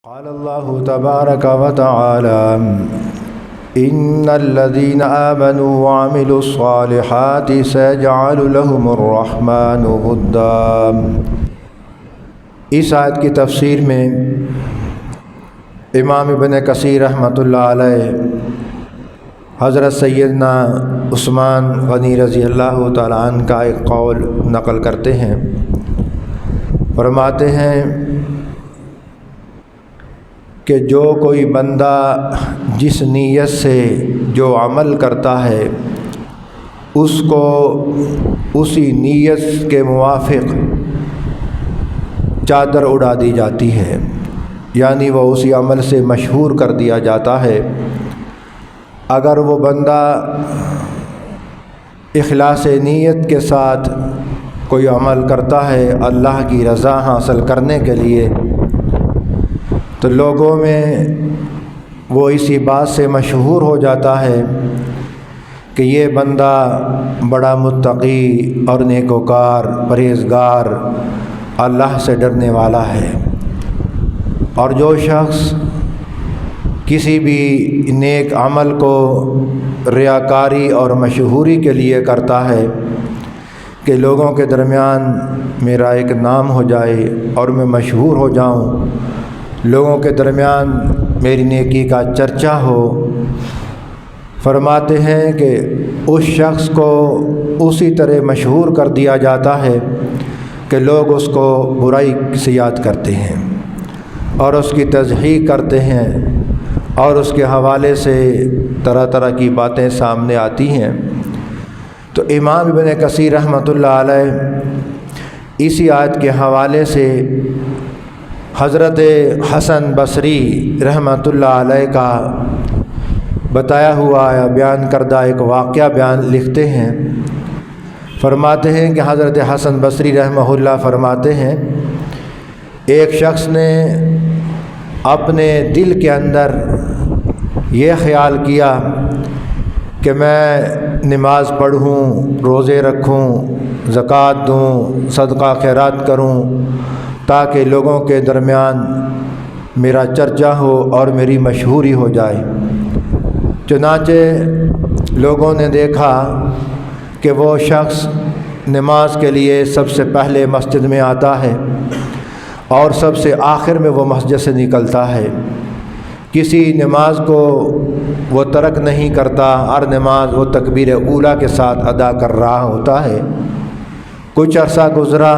قال الله تبارك وتعالى إن الذين آمنوا وعملوا الصالحات سيجعل لهم الرحمن ودا۔ اس آیت کی تفسیر میں امام ابن کثیر رحمۃ اللہ علیہ حضرت سیدنا عثمان غنی رضی اللہ تعالیٰ عنہ کا ایک قول نقل کرتے ہیں۔ فرماتے ہیں کہ جو کوئی بندہ جس نیت سے جو عمل کرتا ہے اس کو اسی نیت کے موافق چادر اڑا دی جاتی ہے، یعنی وہ اسی عمل سے مشہور کر دیا جاتا ہے۔ اگر وہ بندہ اخلاص نیت کے ساتھ کوئی عمل کرتا ہے اللہ کی رضا حاصل کرنے کے لیے، تو لوگوں میں وہ اسی بات سے مشہور ہو جاتا ہے کہ یہ بندہ بڑا متقی اور نیکوکار پرہیزگار اللہ سے ڈرنے والا ہے۔ اور جو شخص کسی بھی نیک عمل کو ریاکاری اور مشہوری کے لیے کرتا ہے کہ لوگوں کے درمیان میرا ایک نام ہو جائے اور میں مشہور ہو جاؤں، لوگوں کے درمیان میری نیکی کا چرچا ہو، فرماتے ہیں کہ اس شخص کو اسی طرح مشہور کر دیا جاتا ہے کہ لوگ اس کو برائی سے یاد کرتے ہیں اور اس کی تضحیق کرتے ہیں اور اس کے حوالے سے طرح طرح کی باتیں سامنے آتی ہیں۔ تو امام ابن کثیر رحمۃ اللہ علیہ اسی آیت کے حوالے سے حضرت حسن بصری رحمۃ اللہ علیہ کا بتایا ہوا یا بیان کردہ ایک واقعہ لکھتے ہیں۔ فرماتے ہیں کہ حضرت حسن بصری رحمہ اللہ فرماتے ہیں ایک شخص نے اپنے دل کے اندر یہ خیال کیا کہ میں نماز پڑھوں، روزے رکھوں، زکوٰۃ دوں، صدقہ خیرات کروں تاکہ لوگوں کے درمیان میرا چرچا ہو اور میری مشہوری ہو جائے۔ چنانچہ لوگوں نے دیکھا کہ وہ شخص نماز کے لیے سب سے پہلے مسجد میں آتا ہے اور سب سے آخر میں وہ مسجد سے نکلتا ہے، کسی نماز کو وہ ترک نہیں کرتا، ہر نماز وہ تکبیر اولیٰ کے ساتھ ادا کر رہا ہوتا ہے۔ کچھ عرصہ گزرا،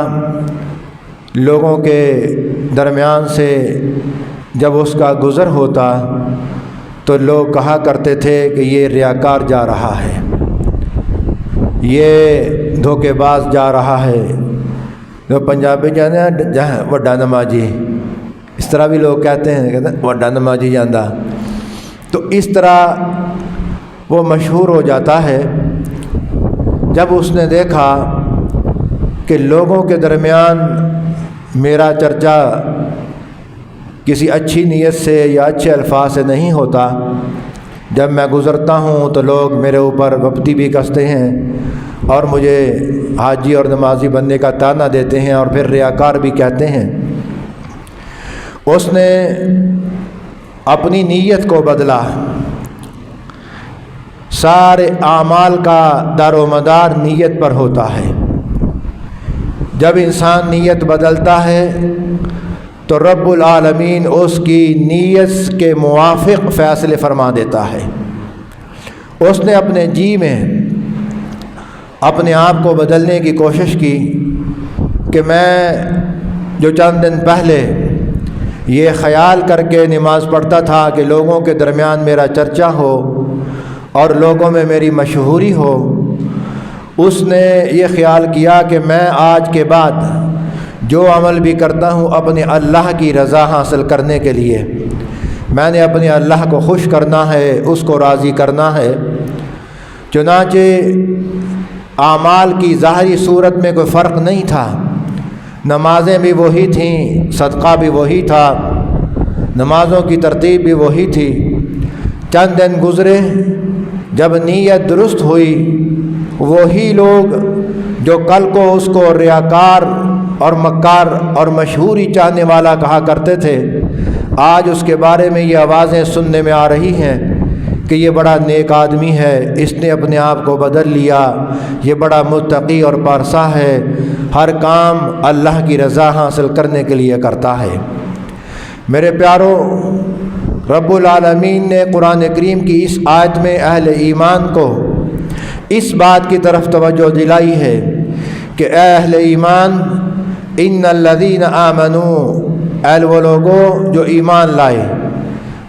لوگوں کے درمیان سے جب اس کا گزر ہوتا تو لوگ کہا کرتے تھے کہ یہ ریاکار جا رہا ہے، یہ دھوکے باز جا رہا ہے، جو پنجابی جانے جہاں وڈا نمازی، اس طرح بھی لوگ کہتے ہیں وڈا نمازی جاندہ۔ تو اس طرح وہ مشہور ہو جاتا ہے۔ جب اس نے دیکھا کہ لوگوں کے درمیان میرا چرچا کسی اچھی نیت سے یا اچھے الفاظ سے نہیں ہوتا، جب میں گزرتا ہوں تو لوگ میرے اوپر وپتی بھی کستے ہیں اور مجھے حاجی اور نمازی بننے کا طعنہ دیتے ہیں اور پھر ریاکار بھی کہتے ہیں، اس نے اپنی نیت کو بدلا۔ سارے اعمال کا دار و مدار نیت پر ہوتا ہے۔ جب انسان نیت بدلتا ہے تو رب العالمین اس کی نیت کے موافق فیصلے فرما دیتا ہے۔ اس نے اپنے جی میں اپنے آپ کو بدلنے کی کوشش کی کہ میں جو چند دن پہلے یہ خیال کر کے نماز پڑھتا تھا کہ لوگوں کے درمیان میرا چرچا ہو اور لوگوں میں میری مشہوری ہو، اس نے یہ خیال کیا کہ میں آج کے بعد جو عمل بھی کرتا ہوں اپنے اللہ کی رضا حاصل کرنے کے لیے، میں نے اپنے اللہ کو خوش کرنا ہے، اس کو راضی کرنا ہے۔ چنانچہ اعمال کی ظاہری صورت میں کوئی فرق نہیں تھا، نمازیں بھی وہی تھیں، صدقہ بھی وہی تھا، نمازوں کی ترتیب بھی وہی تھی۔ چند دن گزرے، جب نیت درست ہوئی، وہی لوگ جو کل کو اس کو ریاکار اور مکار اور مشہوری چاہنے والا کہا کرتے تھے، آج اس کے بارے میں یہ آوازیں سننے میں آ رہی ہیں کہ یہ بڑا نیک آدمی ہے، اس نے اپنے آپ کو بدل لیا، یہ بڑا متقی اور پارسا ہے، ہر کام اللہ کی رضا حاصل کرنے کے لیے کرتا ہے۔ میرے پیارو، رب العالمین نے قرآن کریم کی اس آیت میں اہل ایمان کو اس بات کی طرف توجہ دلائی ہے کہ اے اہل ایمان، ان الذین آمنوا، اے وہ لوگوں جو ایمان لائے۔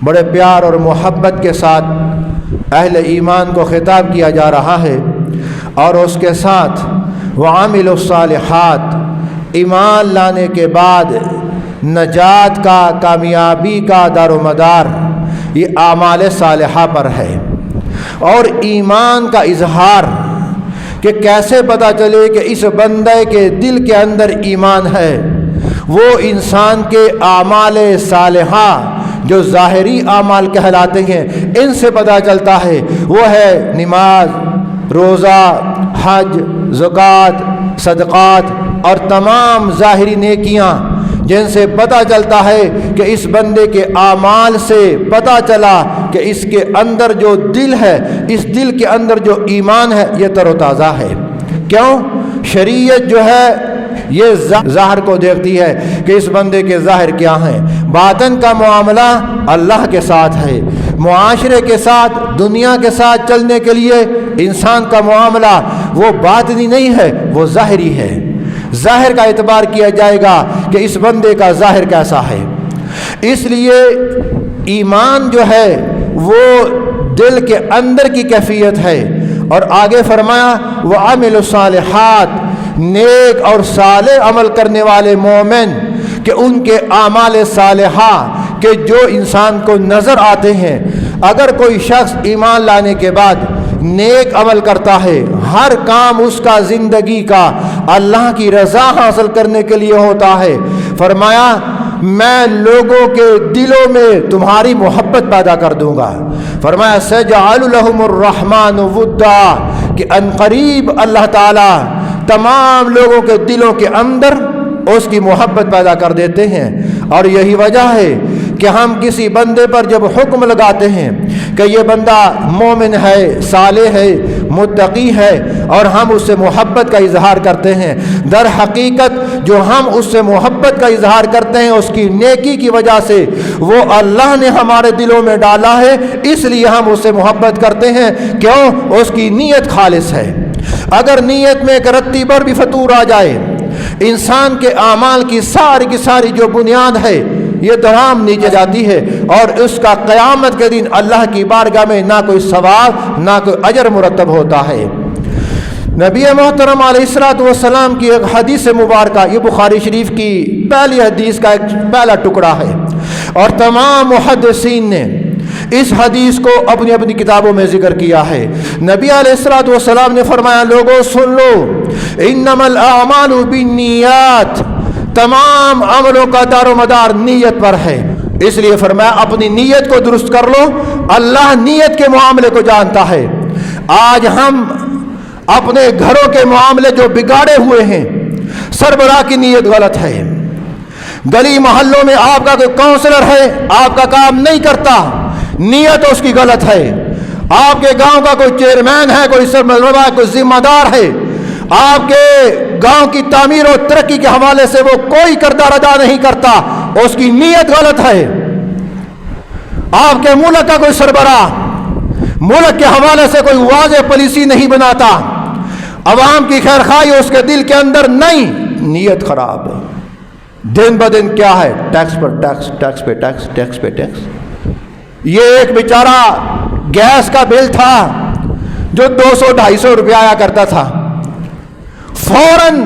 بڑے پیار اور محبت کے ساتھ اہل ایمان کو خطاب کیا جا رہا ہے، اور اس کے ساتھ وعملوا الصالحات، ایمان لانے کے بعد نجات کا، کامیابی کا دار و مدار یہ اعمال صالحہ پر ہے۔ اور ایمان کا اظہار کہ کیسے پتہ چلے کہ اس بندے کے دل کے اندر ایمان ہے، وہ انسان کے اعمال صالحہ جو ظاہری اعمال کہلاتے ہیں ان سے پتہ چلتا ہے۔ وہ ہے نماز، روزہ، حج، زکوٰۃ، صدقات اور تمام ظاہری نیکیاں، جن سے پتہ چلتا ہے کہ اس بندے کے اعمال سے پتہ چلا کہ اس کے اندر جو دل ہے، اس دل کے اندر جو ایمان ہے یہ تر و تازہ ہے۔ کیوں؟ شریعت جو ہے یہ ظاہر کو دیکھتی ہے کہ اس بندے کے ظاہر کیا ہیں۔ باطن کا معاملہ اللہ کے ساتھ ہے، معاشرے کے ساتھ، دنیا کے ساتھ چلنے کے لیے انسان کا معاملہ وہ باطنی نہیں ہے، وہ ظاہری ہے۔ ظاہر کا اعتبار کیا جائے گا کہ اس بندے کا ظاہر کیسا ہے۔ اس لیے ایمان جو ہے وہ دل کے اندر کی کیفیت ہے۔ اور آگے فرمایا وَعَمِلُوا الصَّالِحَاتِ، نیک اور صالح عمل کرنے والے مومن کہ ان کے اعمال صالحہ کہ جو انسان کو نظر آتے ہیں۔ اگر کوئی شخص ایمان لانے کے بعد نیک عمل کرتا ہے، ہر کام اس کا زندگی کا اللہ کی رضا حاصل کرنے کے لیے ہوتا ہے، فرمایا میں لوگوں کے دلوں میں تمہاری محبت پیدا کر دوں گا۔ فرمایا سَيَجْعَلُ لَهُمُ الرَّحْمَنُ وُدًّا، کہ عنقریب اللہ تعالی تمام لوگوں کے دلوں کے اندر اس کی محبت پیدا کر دیتے ہیں۔ اور یہی وجہ ہے کہ ہم کسی بندے پر جب حکم لگاتے ہیں کہ یہ بندہ مومن ہے، صالح ہے، متقی ہے، اور ہم اس سے محبت کا اظہار کرتے ہیں، در حقیقت جو ہم اس سے محبت کا اظہار کرتے ہیں اس کی نیکی کی وجہ سے وہ اللہ نے ہمارے دلوں میں ڈالا ہے، اس لیے ہم اس سے محبت کرتے ہیں۔ کیوں؟ اس کی نیت خالص ہے۔ اگر نیت میں ایک رتی بھر بھی فطور آ جائے، انسان کے اعمال کی ساری جو بنیاد ہے یہ تمام نیچے جاتی ہے، اور اس کا قیامت کے دن اللہ کی بارگاہ میں نہ کوئی ثواب نہ کوئی اجر مرتب ہوتا ہے۔ نبی محترم علیہ الصلوۃ والسلام کی ایک حدیث مبارکہ، یہ بخاری شریف کی پہلی حدیث کا ایک پہلا ٹکڑا ہے، اور تمام محدثین نے اس حدیث کو اپنی اپنی کتابوں میں ذکر کیا ہے۔ نبی علیہ الصلوۃ والسلام نے فرمایا لوگوں سن لو، انما الاعمال بالنیات، تمام عملوں کا دار و مدار نیت پر ہے۔ اس لیے فرمایا اپنی نیت کو درست کر لو، اللہ نیت کے معاملے کو جانتا ہے۔ آج ہم اپنے گھروں کے معاملے جو بگاڑے ہوئے ہیں، سربراہ کی نیت غلط ہے، گلی محلوں میں آپ کا کوئی کونسلر ہے آپ کا کام نہیں کرتا، نیت اس کی غلط ہے، آپ کے گاؤں کا کوئی چیئرمین ہے، کوئی سربراہ ہے، کوئی ذمہ دار ہے، آپ کے گاؤں کی تعمیر و ترقی کے حوالے سے وہ کوئی کردار ادا نہیں کرتا، اس کی نیت غلط ہے۔ آپ کے ملک کا کوئی سربراہ ملک کے حوالے سے کوئی واضح پالیسی نہیں بناتا، عوام کی خیر خواہی اس کے دل کے اندر نہیں، نیت خراب ہے۔ دن بدن کیا ہے؟ ٹیکس پر ٹیکس، ٹیکس پہ ٹیکس، ٹیکس پہ ٹیکس۔ یہ ایک بیچارہ گیس کا بل تھا جو 200-250 روپیہ آیا کرتا تھا، فوراً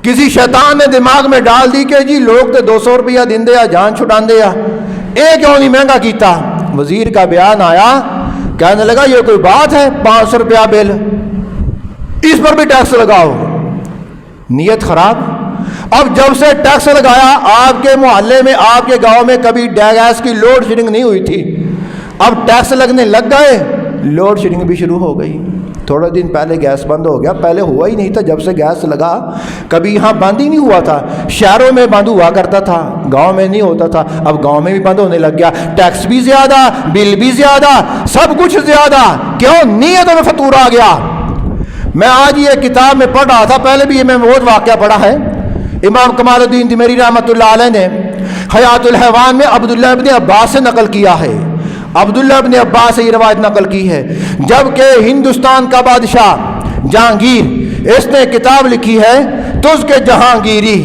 کسی شیطان نے دماغ میں ڈال دی کہ جی لوگ تو 200 روپیہ دن دیا، جان چھٹان دیا، ایک کیوں نہیں مہنگا کیتا۔ وزیر کا بیان آیا، کہنے لگا یہ کوئی بات ہے، 500 روپیہ بل، اس پر بھی ٹیکس لگاؤ۔ نیت خراب۔ اب جب سے ٹیکس لگایا، آپ کے محلے میں آپ کے گاؤں میں کبھی گیس کی لوڈ شیڈنگ نہیں ہوئی تھی، اب ٹیکس لگنے لگ گئے، لوڈ شیڈنگ بھی شروع ہو گئی۔ تھوڑے دن پہلے گیس بند ہو گیا، پہلے ہوا ہی نہیں تھا، جب سے گیس لگا کبھی یہاں بند ہی نہیں ہوا تھا، شہروں میں بند ہوا کرتا تھا، گاؤں میں نہیں ہوتا تھا، اب گاؤں میں بھی بند ہونے لگ گیا، ٹیکس بھی زیادہ، بل بھی زیادہ، سب کچھ زیادہ، کیوں؟ نیتوں میں فطور آ گیا۔ میں آج یہ کتاب میں پڑھ رہا تھا، پہلے بھی یہ میں بہت واقعہ پڑھا ہے، امام کمال الدین دمری رحمۃ اللہ علیہ نے حیات الحیوان میں عبداللہ ابن عباس سے نقل کیا ہے، عبداللہ ابن عباس سے یہ روایت نقل کی ہے، جبکہ ہندوستان کا بادشاہ جہانگیر اس نے کتاب لکھی ہے تجھ کے جہانگیری،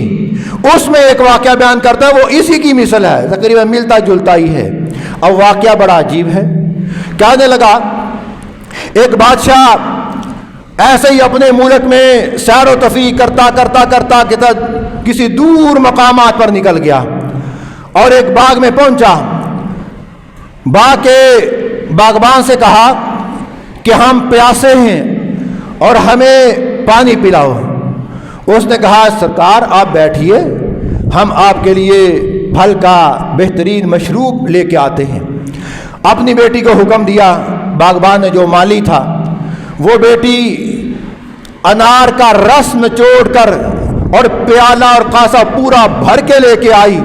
اس میں ایک واقعہ بیان کرتا ہے، وہ اسی کی مثل ہے، تقریباً ملتا جلتا ہی ہے۔ اب واقعہ بڑا عجیب ہے، کہنے لگا ایک بادشاہ ایسے ہی اپنے ملک میں سیر و تفریح کرتا کسی دور مقامات پر نکل گیا اور ایک باغ میں پہنچا، باغ کے باغبان سے کہا کہ ہم پیاسے ہیں اور ہمیں پانی پلاؤ۔ اس نے کہا سرکار آپ بیٹھیے، ہم آپ کے لیے پھل کا بہترین مشروب لے کے آتے ہیں۔ اپنی بیٹی کو حکم دیا، باغبان نے جو مالی تھا، وہ بیٹی انار کا رس نچوڑ کر اور پیالہ اور کاسا پورا بھر کے لے کے آئی،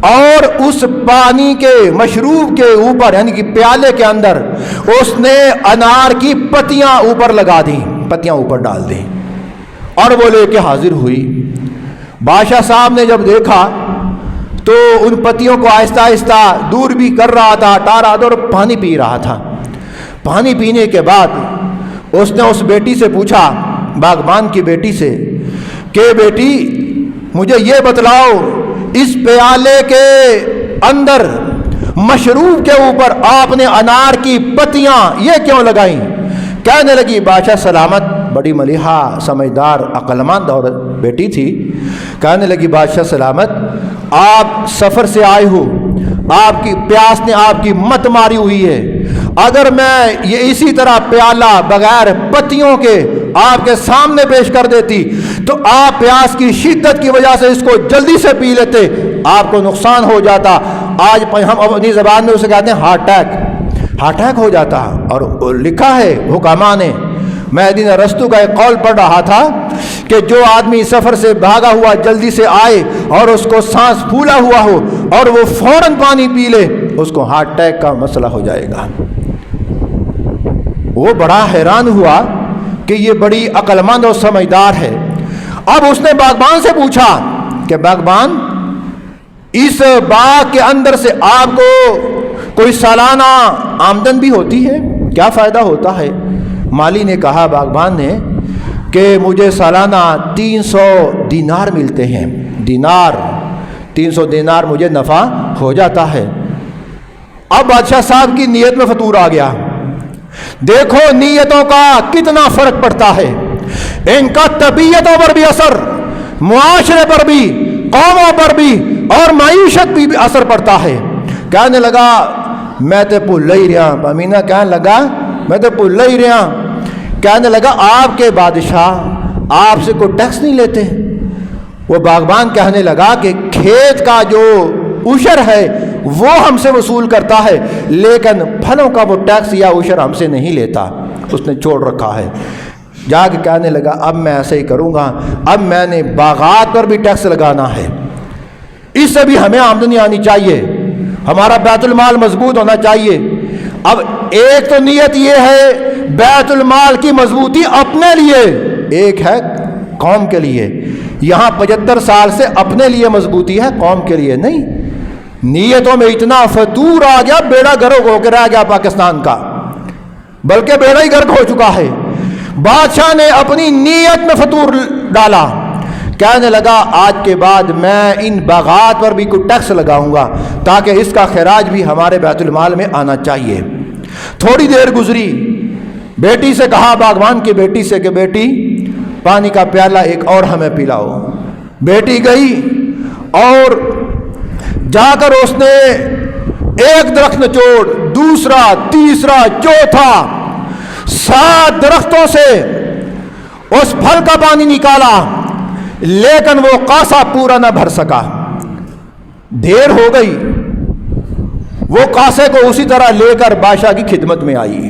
اور اس پانی کے مشروب کے اوپر یعنی کہ پیالے کے اندر اس نے انار کی پتیاں اوپر لگا دیں، پتیاں اوپر ڈال دیں، اور وہ لے کے حاضر ہوئی۔ بادشاہ صاحب نے جب دیکھا تو ان پتیوں کو آہستہ آہستہ دور بھی کر رہا تھا، ہٹا رہا تھا اور پانی پی رہا تھا۔ پانی پینے کے بعد اس نے اس بیٹی سے پوچھا، باغبان کی بیٹی سے، کہ بیٹی مجھے یہ بتلاؤ اس پیالے کے اندر مشروب کے اوپر آپ نے انار کی پتیاں یہ کیوں لگائیں؟ کہنے لگی بادشاہ سلامت، بڑی ملیحہ سمجھدار عقل مند اور بیٹی تھی، کہنے لگی بادشاہ سلامت آپ سفر سے آئے ہو، آپ کی پیاس نے آپ کی مت ماری ہوئی ہے، اگر میں یہ اسی طرح پیالہ بغیر پتیوں کے آپ کے سامنے پیش کر دیتی تو آپ پیاس کی شدت کی وجہ سے اس کو جلدی سے پی لیتے، آپ کو نقصان ہو جاتا، آج ہم اپنی زبان میں اسے کہتے ہیں ہارٹ اٹیک ہو جاتا۔ اور لکھا ہے حکماء نے، میں دن ارسطو کا ایک قول پڑھ رہا تھا کہ جو آدمی سفر سے بھاگا ہوا جلدی سے آئے اور اس کو سانس پھولا ہوا ہو اور وہ فوراً پانی پی لے، اس کو ہارٹ اٹیک کا مسئلہ ہو جائے گا۔ وہ بڑا حیران ہوا کہ یہ بڑی عقل مند اور سمجھدار ہے۔ اب اس نے باغبان سے پوچھا کہ باغبان اس باغ کے اندر سے آپ کو کوئی سالانہ آمدن بھی ہوتی ہے، کیا فائدہ ہوتا ہے؟ مالی نے کہا، باغبان نے، کہ مجھے سالانہ 300 دینار ملتے ہیں، 300 دینار مجھے نفع ہو جاتا ہے۔ اب بادشاہ صاحب کی نیت میں فطور آ گیا۔ دیکھو نیتوں کا کتنا فرق پڑتا ہے، ان کا طبیعتوں پر بھی اثر، معاشرے پر بھی، قوموں پر بھی اور معیشت بھی اثر پڑتا ہے۔ کہنے لگا میں تے بھول ہی رہا، امینہ کہنے لگا میں تے بھول ہی رہا۔ کہنے لگا آپ کے بادشاہ آپ سے کوئی ٹیکس نہیں لیتے؟ وہ باغبان کہنے لگا کہ کھیت کا جو عشر ہے وہ ہم سے وصول کرتا ہے، لیکن پھلوں کا وہ ٹیکس یا عشر ہم سے نہیں لیتا، اس نے چھوڑ رکھا ہے۔ جا کے کہنے لگا اب میں ایسے ہی کروں گا، اب میں نے باغات پر بھی ٹیکس لگانا ہے، اس سے بھی ہمیں آمدنی آنی چاہیے، ہمارا بیت المال مضبوط ہونا چاہیے۔ اب ایک تو نیت یہ ہے بیت المال کی مضبوطی اپنے لیے، ایک ہے قوم کے لیے۔ یہاں 75 سال سے اپنے لیے مضبوطی ہے، قوم کے لیے نہیں۔ نیتوں میں اتنا فتور آ گیا، بیڑا گرک ہو کے رہ گیا پاکستان کا، بلکہ بیڑا ہی گرک ہو چکا ہے۔ بادشاہ نے اپنی نیت میں فتور ڈالا، کہنے لگا آج کے بعد میں ان باغات پر بھی کوئی ٹیکس لگاؤں گا تاکہ اس کا خراج بھی ہمارے بیت المال میں آنا چاہیے۔ تھوڑی دیر گزری، بیٹی سے کہا، باغبان کی بیٹی سے کہ بیٹی پانی کا پیالہ ایک اور ہمیں پلاؤ۔ بیٹی گئی اور جا کر اس نے ایک درخت نچوڑ، دوسرا، تیسرا، چوتھا، 7 درختوں سے اس پھل کا پانی نکالا، لیکن وہ کاسا پورا نہ بھر سکا۔ دیر ہو گئی، وہ کاسے کو اسی طرح لے کر بادشاہ کی خدمت میں آئی۔